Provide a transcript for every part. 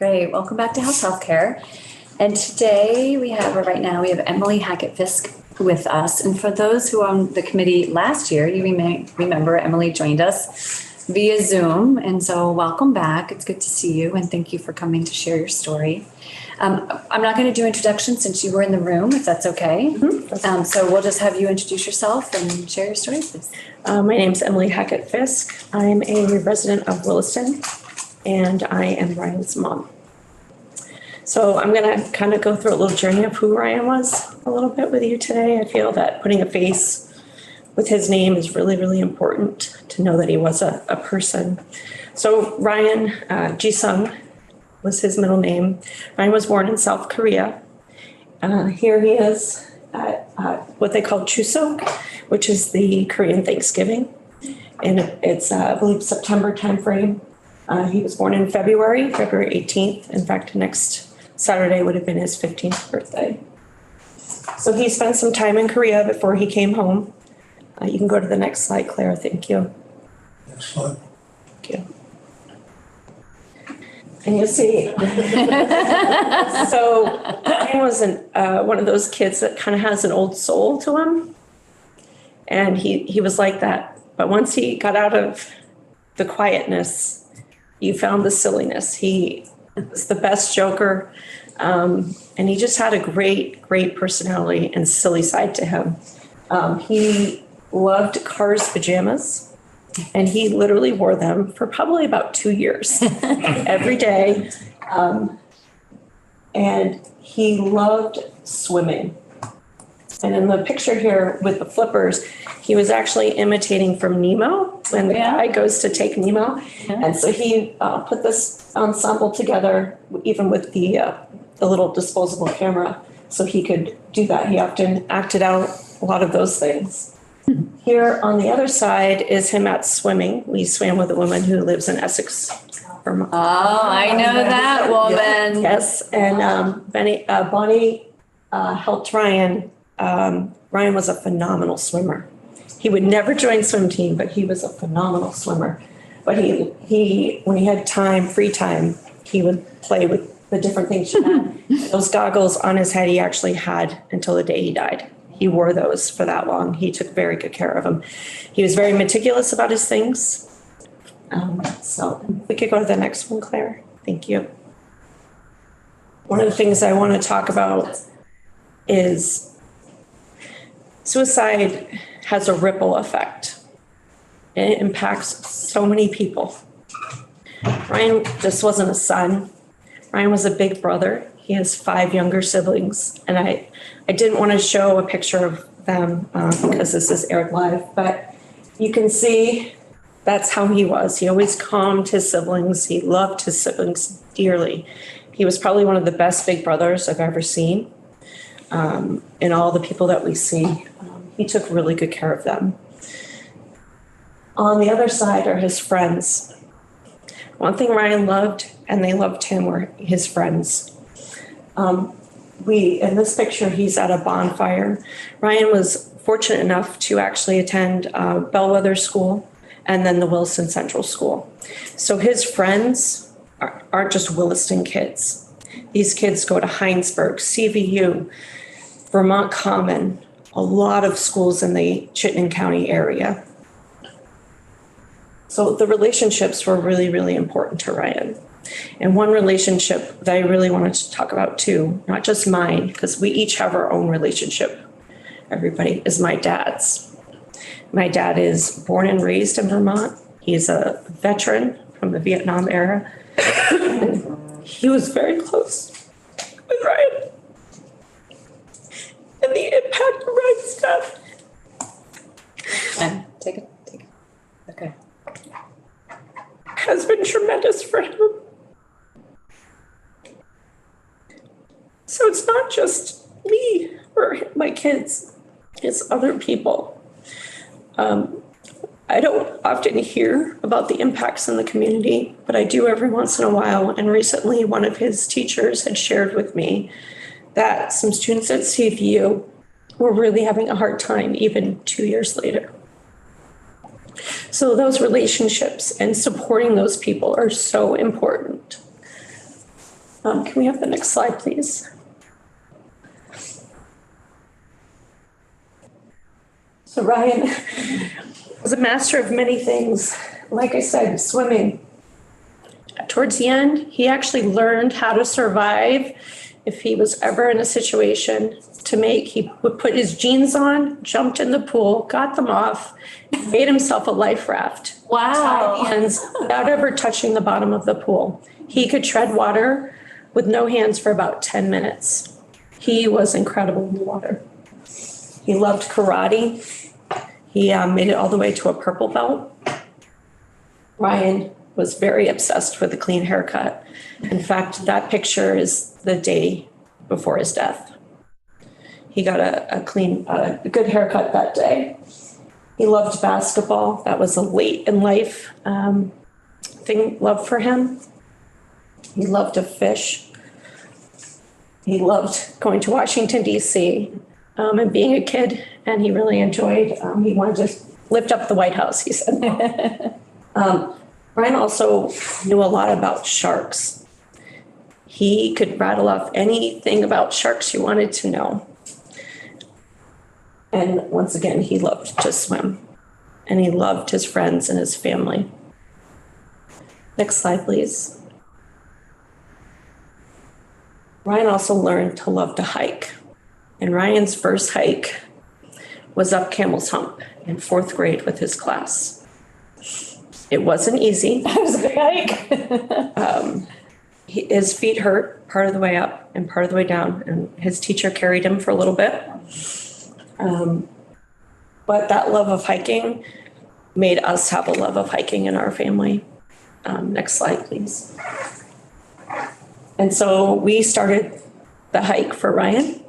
Great. Welcome back to House Healthcare. And today we have Emily Hackett-Fisk with us. And for those who were on the committee last year, you may remember Emily joined us via Zoom. And so welcome back. It's good to see you. And thank you for coming to share your story. I'm not going to do introductions since you were in the room, if that's okay. Mm-hmm. So we'll just have you introduce yourself and share your story, please. My name's Emily Hackett-Fisk. I'm a resident of Williston, and I am Ryan's mom. So I'm going to kind of go through a little journey of who Ryan was a little bit with you today. I feel that putting a face with his name is really, really important to know that he was a person. So Ryan Ji-sung was his middle name. Ryan was born in South Korea. Here he is at what they call Chuseok, which is the Korean Thanksgiving. And it's, I believe, September timeframe. He was born in February 18th. In fact, next Saturday would have been his 15th birthday. So he spent some time in Korea before he came home. You can go to the next slide, Claire. Thank you. Next slide. Thank you. And you see, so Ryan wasn't one of those kids that kind of has an old soul to him. And he was like that. But once he got out of the quietness, you found the silliness. He was the best joker. And he just had a great, great personality and silly side to him. He loved Cars pajamas. And he literally wore them for probably about 2 years, every day. And he loved swimming. And in the picture here with the flippers, he was actually imitating from Nemo when the guy goes to take Nemo. Yeah. And so he put this ensemble together, even with the little disposable camera, so he could do that. He often acted out a lot of those things. Here on the other side is him at swimming. We swam with a woman who lives in Essex, Vermont. Oh, I know that woman. Yes, and Bonnie helped Ryan. Ryan was a phenomenal swimmer. He would never join swim team, but he was a phenomenal swimmer. But he when he had time, free time, he would play with the different things she had. Those goggles on his head he actually had until the day he died. He wore those for that long. He took very good care of them. He was very meticulous about his things. So we could go to the next one, Claire. Thank you. One of the things I want to talk about is suicide has a ripple effect. And it impacts so many people. Ryan just wasn't a son. Ryan was a big brother. He has 5 younger siblings, and I didn't want to show a picture of them because this is aired live, but you can see that's how he was. He always calmed his siblings. He loved his siblings dearly. He was probably one of the best big brothers I've ever seen. And all the people that we see, he took really good care of them. On the other side are his friends. One thing Ryan loved, and they loved him, were his friends. In this picture, he's at a bonfire. Ryan was fortunate enough to actually attend Bellwether School and then the Williston Central School. So his friends aren't just Williston kids. These kids go to Heinsberg, CVU, Vermont Common, a lot of schools in the Chittenden County area. So the relationships were really, really important to Ryan. And one relationship that I really wanted to talk about too, not just mine, because we each have our own relationship, everybody, is my dad's. My dad is born and raised in Vermont. He's a veteran from the Vietnam era. He was very close with Ryan. And the impact of Ryan's death. Take it. Okay. Has been tremendous for him. So it's not just me or my kids, it's other people. I don't often hear about the impacts in the community, but I do every once in a while. And recently, one of his teachers had shared with me that some students at CVU were really having a hard time even 2 years later. So those relationships and supporting those people are so important. Can we have the next slide, please? So Ryan was a master of many things. Like I said, swimming. Towards the end, he actually learned how to survive if he was ever in a situation he would put his jeans on, jumped in the pool, got them off, made himself a life raft. Wow. Hands without ever touching the bottom of the pool. He could tread water with no hands for about 10 minutes. He was incredible in the water. He loved karate. He made it all the way to a purple belt. Ryan was very obsessed with a clean haircut. In fact, that picture is the day before his death. He got a good haircut that day. He loved basketball. That was a late in life love for him. He loved to fish. He loved going to Washington, D.C. And being a kid, and he really enjoyed, he wanted to lift up the White House, he said. Ryan also knew a lot about sharks. He could rattle off anything about sharks you wanted to know. And once again, he loved to swim, and he loved his friends and his family. Next slide, please. Ryan also learned to love to hike. And Ryan's first hike was up Camel's Hump in 4th grade with his class. It wasn't easy. That was a big hike. His feet hurt part of the way up and part of the way down, and his teacher carried him for a little bit. But that love of hiking made us have a love of hiking in our family. Next slide, please. And so we started the hike for Ryan.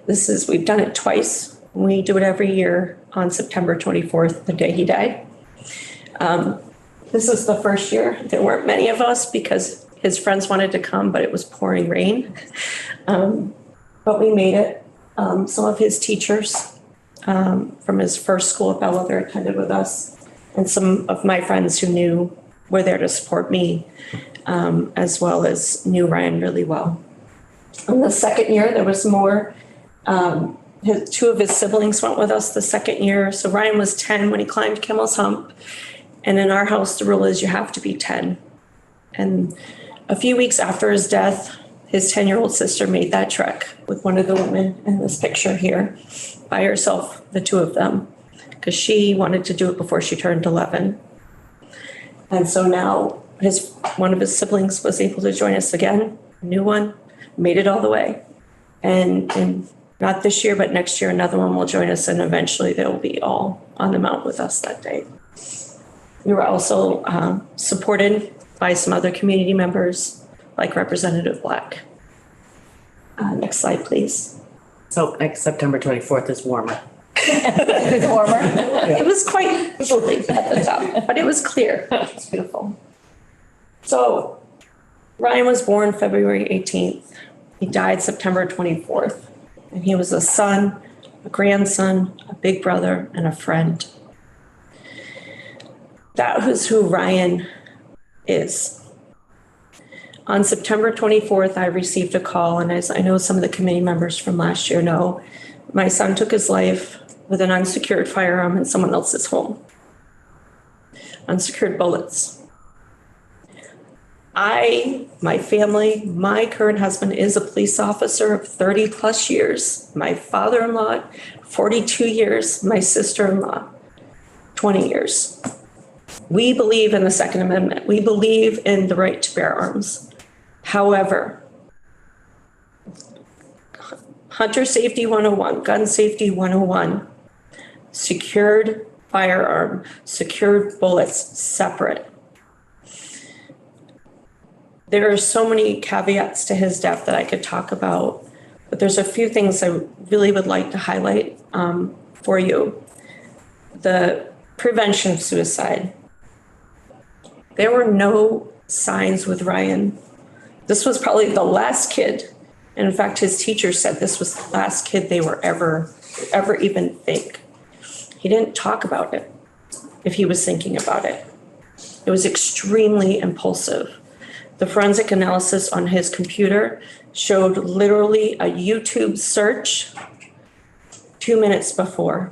We've done it twice. We do it every year on September 24th, the day he died. This is the first year. There weren't many of us because his friends wanted to come, but it was pouring rain. But we made it. Some of his teachers from his first school at Bellwether attended with us. And some of my friends who were there to support me, as well as knew Ryan really well. In the second year, there was more. Two of his siblings went with us the second year. So Ryan was 10 when he climbed Camel's Hump. And in our house, the rule is you have to be 10. And a few weeks after his death, his 10-year-old sister made that trek with one of the women in this picture here by herself, the two of them, because she wanted to do it before she turned 11. And so now one of his siblings was able to join us again, a new one, made it all the way. And not this year, but next year, another one will join us, and eventually they'll be all on the mount with us that day. We were also supported by some other community members, like Representative Black. Next slide, please. So next September 24th is warmer. It's warmer. It was quite chilly at the top, but it was clear. It's beautiful. So Ryan was born February 18th. He died September 24th. And he was a son, a grandson, a big brother, and a friend. That was who Ryan is. On September 24th, I received a call, and as I know some of the committee members from last year know, my son took his life with an unsecured firearm in someone else's home. Unsecured bullets. My family, my current husband is a police officer of 30 plus years. My father-in-law, 42 years. My sister-in-law, 20 years. We believe in the Second Amendment. We believe in the right to bear arms. However, Hunter Safety 101, Gun Safety 101, secured firearm, secured bullets, separate. There are so many caveats to his death that I could talk about, but there's a few things I really would like to highlight for you. The prevention of suicide. There were no signs with Ryan. This was probably the last kid. And in fact, his teacher said this was the last kid they were ever even think. He didn't talk about it if he was thinking about it. It was extremely impulsive. The forensic analysis on his computer showed literally a YouTube search 2 minutes before.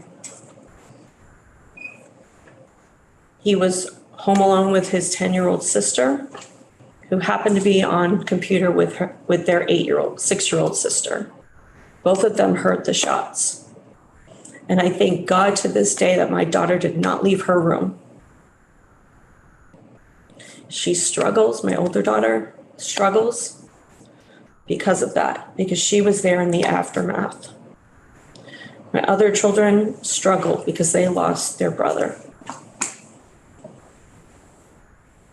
He was home alone with his 10-year-old sister, who happened to be on computer with their 6-year-old sister. Both of them heard the shots. And I thank God to this day that my daughter did not leave her room. She struggles, my older daughter struggles because of that, because she was there in the aftermath. My other children struggle because they lost their brother.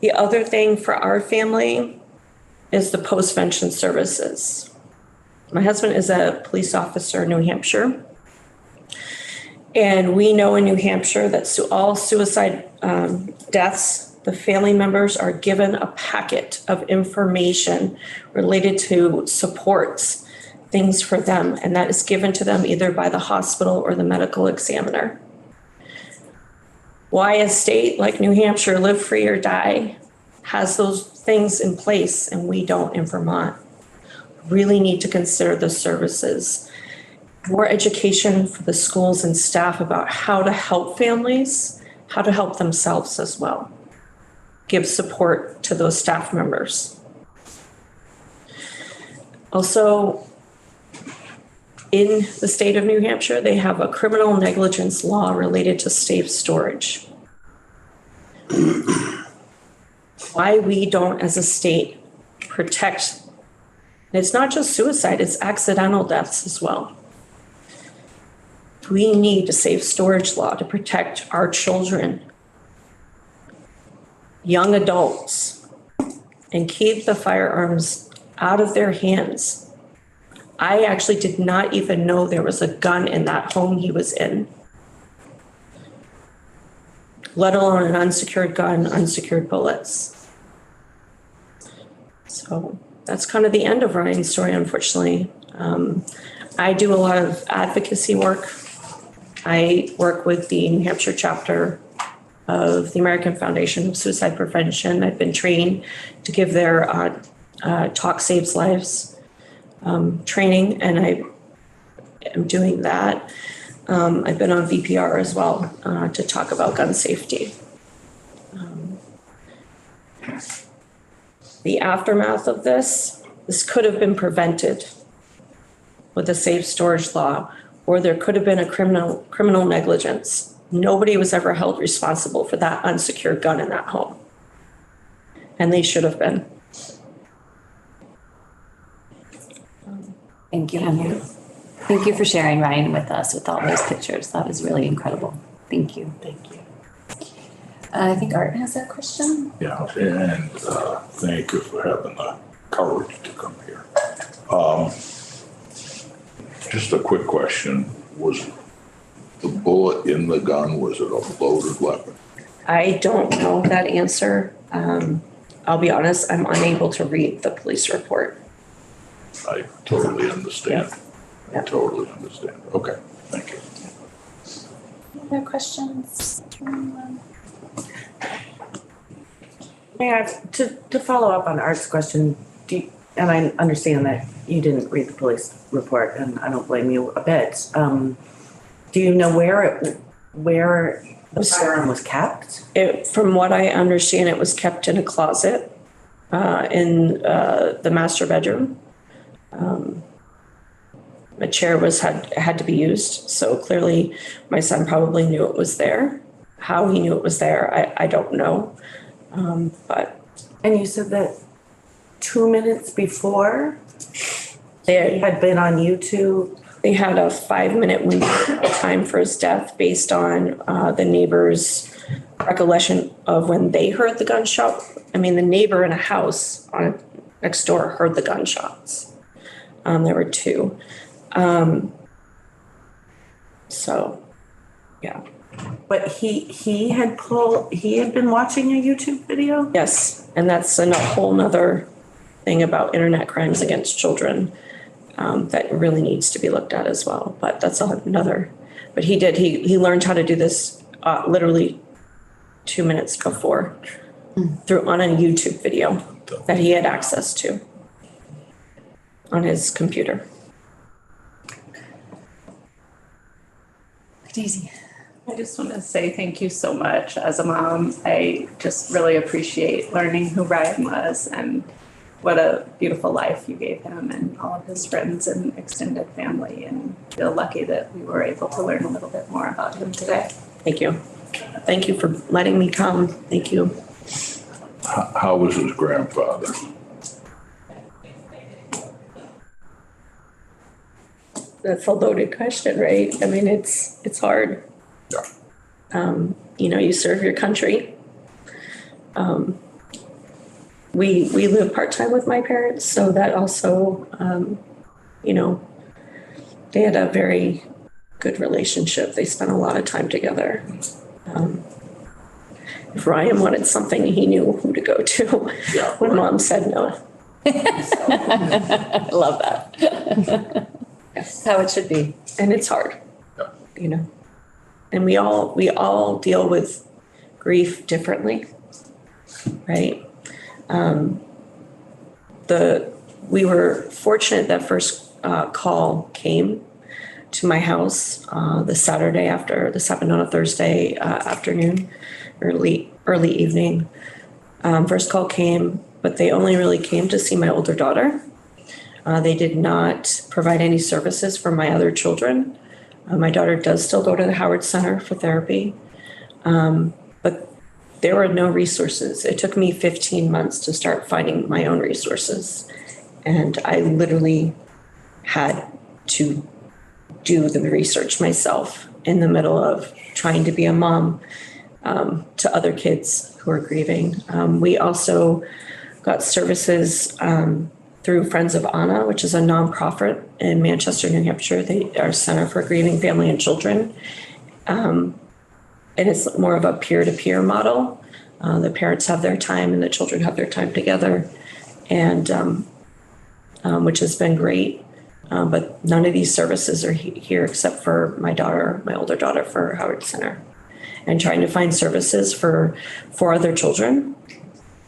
The other thing for our family is the post-vention services. My husband is a police officer in New Hampshire. And we know in New Hampshire that all suicide deaths, the family members are given a packet of information related to supports, things for them, and that is given to them either by the hospital or the medical examiner. Why a state like New Hampshire, Live Free or Die, has those things in place and we don't in Vermont? Really need to consider the services. More education for the schools and staff about how to help families, how to help themselves as well. Give support to those staff members. Also, in the state of New Hampshire, they have a criminal negligence law related to safe storage. Why we don't, as a state, protect, and it's not just suicide, it's accidental deaths as well. We need a safe storage law to protect our children, young adults, and keep the firearms out of their hands. I actually did not even know there was a gun in that home he was in, let alone an unsecured gun, unsecured bullets. So that's kind of the end of Ryan's story, unfortunately. I do a lot of advocacy work. I work with the New Hampshire chapter of the American Foundation of Suicide Prevention. I've been trained to give their Talk Saves Lives training, and I am doing that. I've been on VPR as well to talk about gun safety. The aftermath of this could have been prevented with a safe storage law, or there could have been a criminal negligence. Nobody was ever held responsible for that unsecured gun in that home. And they should have been. Thank you, Emily. Thank you for sharing, Ryan, with us with all those pictures. That was really incredible. Thank you. Thank you. I think Art has a question. Yeah, and thank you for having the courage to come here. Just a quick question. Was the bullet in the gun, was it a loaded weapon? I don't know that answer. I'll be honest, I'm unable to read the police report. I totally understand. I Yep. totally understand. Okay, thank you. Other questions? May I, to follow up on Art's question, and I understand that you didn't read the police report, and I don't blame you a bit. Do you know where the firearm was kept? From what I understand, it was kept in a closet in the master bedroom. A chair had to be used, so clearly my son probably knew it was there. How he knew it was there, I don't know. But And you said that 2 minutes before they he had been on YouTube. They had a 5-minute window of time for his death based on the neighbor's recollection of when they heard the gunshot. I mean, the neighbor in a house next door heard the gunshots. There were 2. So, yeah. But he had been watching a YouTube video? Yes, and that's a whole nother thing about internet crimes against children that really needs to be looked at as well. But that's another. But he learned how to do this literally 2 minutes before on a YouTube video. that he had access to on his computer. Daisy. I just want to say thank you so much. As a mom, I just really appreciate learning who Ryan was and what a beautiful life you gave him and all of his friends and extended family, and feel lucky that we were able to learn a little bit more about him today. Thank you. Thank you for letting me come. Thank you. How was his grandfather? That's a loaded question, right? I mean, it's hard. Yeah. You serve your country. We live part-time with my parents, so that also, they had a very good relationship. They spent a lot of time together. If Ryan wanted something, he knew who to go to Yeah, when right. mom said no. I love that. That's how it should be. And it's hard, Yeah. And we all deal with grief differently, right? We were fortunate that first call came to my house the Saturday after. This happened on a Thursday afternoon, early evening. First call came, but they only really came to see my older daughter. They did not provide any services for my other children. My daughter does still go to the Howard Center for therapy, but there were no resources. It took me 15 months to start finding my own resources. And I literally had to do the research myself in the middle of trying to be a mom to other kids who are grieving. We also got services through Friends of Anna, which is a nonprofit in Manchester, New Hampshire. They are a Center for Grieving Family and Children. And it's more of a peer-to-peer model. The parents have their time and the children have their time together, and which has been great. But none of these services are here except for my older daughter for Howard Center. And trying to find services for other children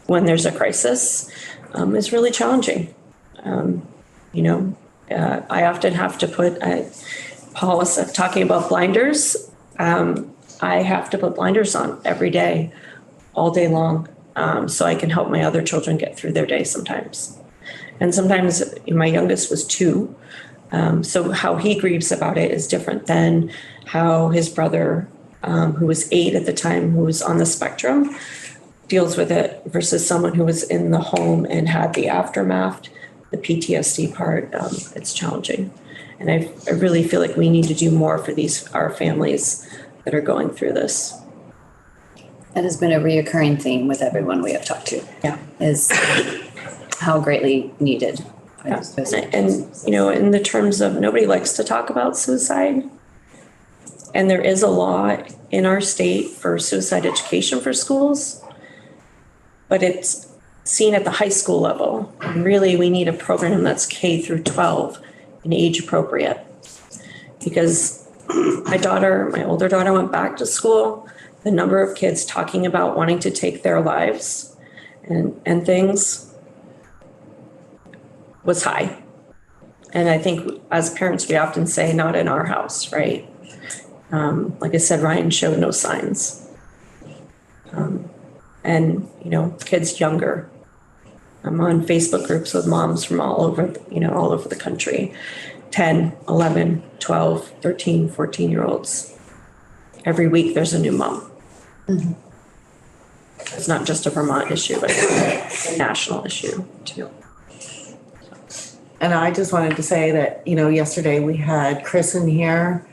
when there's a crisis is really challenging. I often have to put, Paul was talking about blinders. I have to put blinders on every day, all day long, so I can help my other children get through their day sometimes. And sometimes my youngest was 2. So how he grieves about it is different than how his brother, who was 8 at the time, who was on the spectrum, deals with it versus someone who was in the home and had the aftermath, the PTSD part. It's challenging. And I really feel like we need to do more for our families that are going through this. That has been a reoccurring theme with everyone we have talked to. Yeah. Is how greatly needed. Yeah. And in the terms of, nobody likes to talk about suicide. And there is a law in our state for suicide education for schools, but it's seen at the high school level. And really, we need a program that's K through 12 and age appropriate. Because my older daughter went back to school, the number of kids talking about wanting to take their lives and things was high. And I think as parents, we often say, not in our house, right? Like I said, Ryan showed no signs. And kids younger. I'm on Facebook groups with moms from all over the country. 10, 11, 12, 13, 14-year-olds. Every week there's a new mom. Mm-hmm. It's not just a Vermont issue, but it's a national issue too. And I just wanted to say that, yesterday we had Chris in here,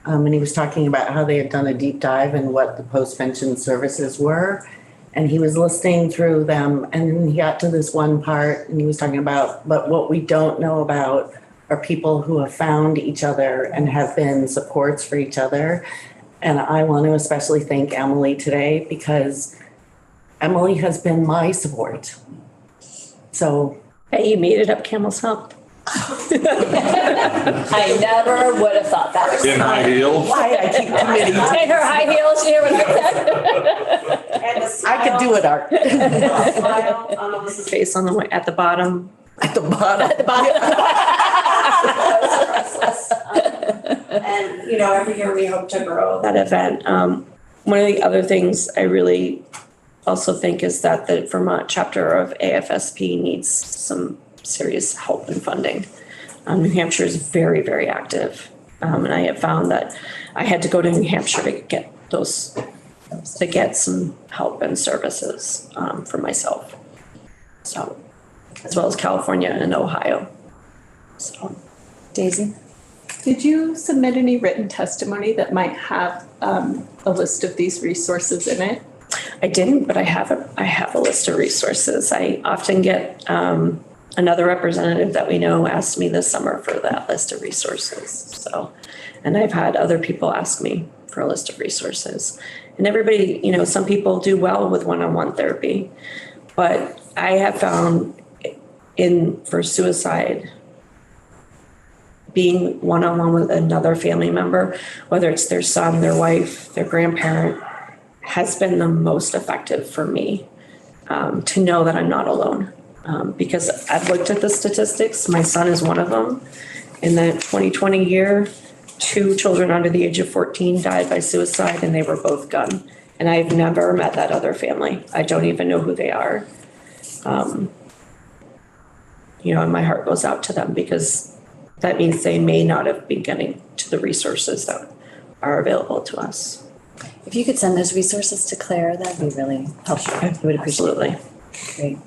and he was talking about how they had done a deep dive in what the post-pension services were. And he was listening through them, and then he got to this one part and he was talking about, but what we don't know about are people who have found each other and have been supports for each other. And I want to especially thank Emily today, because Emily has been my support. So Hey, you made it up Camel's Hump. I never would have thought that. In high heels? Why I keep committing. In her high heels, you hear what I said? I could do it, Art. Smile on Melissa's face on the, at the bottom. At the bottom. And, you know, every year we hope to grow that event. One of the other things I really also think is that the Vermont chapter of AFSP needs some serious help and funding. New Hampshire is very, very active. And I have found that I had to go to New Hampshire to get some help and services for myself. So, as well as California and Ohio. So, Daisy? Did you submit any written testimony that might have a list of these resources in it? I didn't, but I have a list of resources. I often get another representative that we know asked me this summer for that list of resources. So, and I've had other people ask me for a list of resources. And everybody, you know, some people do well with one-on-one therapy, but I have found for suicide, being one-on-one with another family member, whether it's their son, their wife, their grandparent, has been the most effective for me to know that I'm not alone. Because I've looked at the statistics, my son is one of them. In the 2020 year, 2 children under the age of 14 died by suicide, and they were both gun. And I've never met that other family. I don't even know who they are. You know, and my heart goes out to them because that means they may not have been getting to the resources that are available to us. If you could send those resources to Claire, that'd be really helpful. I would appreciate Absolutely. that. Great.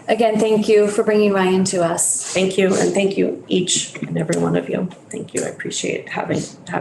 Again, thank you for bringing Ryan to us. Thank you, and thank you each and every one of you. Thank you. I appreciate having